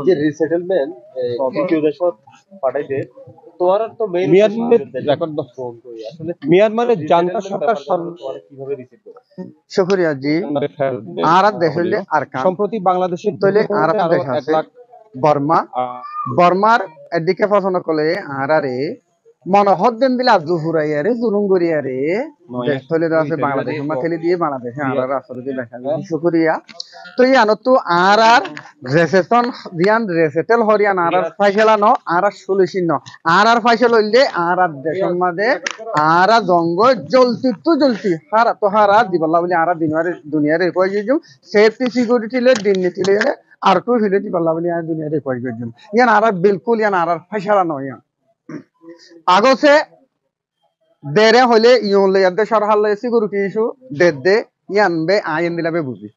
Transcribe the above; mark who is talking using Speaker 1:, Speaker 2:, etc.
Speaker 1: যে রিসেটেলমেন্ট তৃতীয় দেশত পাঠাইতে তোমার তো মেইন
Speaker 2: মিয়ানমারের জান্তা সরকার
Speaker 1: কিভাবে রিসিভ করে
Speaker 3: শুকরিয়া জি আর দেশ হইলে আরকান
Speaker 2: সম্প্রতি বাংলাদেশের
Speaker 3: তলে আর দেশ আছে বর্মা বর্মার এদিকে পছন্দ করলে আরে মনোহর দেন দিলে আজু হুরাইয়ারে জুরুঙ্গরিয়ারে দেশ তলে আছে বাংলাদেশ মা খেলে দিয়ে বাংলাদেশে আর আসলে দেখা যায় শুকরিয়া তো ইয়ানো তো আর রেসেশন রিয়ান রেসেটেল হরিয়ান আর ফাইসলা ন আর সলিউশন ন আর ফাইসল হইলে আর দেশের মাঝে আর জঙ্গ জলতি হারা তো হারা দিবাল্লা বলি আর দুনিয়ারে কই যাইম সেফটি সিকিউরিটি লে দিন নিতিলে আর তো হিলে দিবাল্লা বলি আর দুনিয়ারে কই যাইম ইয়ান আর বিলকুল ইয়ান আর ফাইসলা ন ইয়ান আগসে দেরে হলে ইউন লে দেশর হালে সিকিউরিটি ইস্যু দে ইয়ান বে আইন দিলাবে বুঝি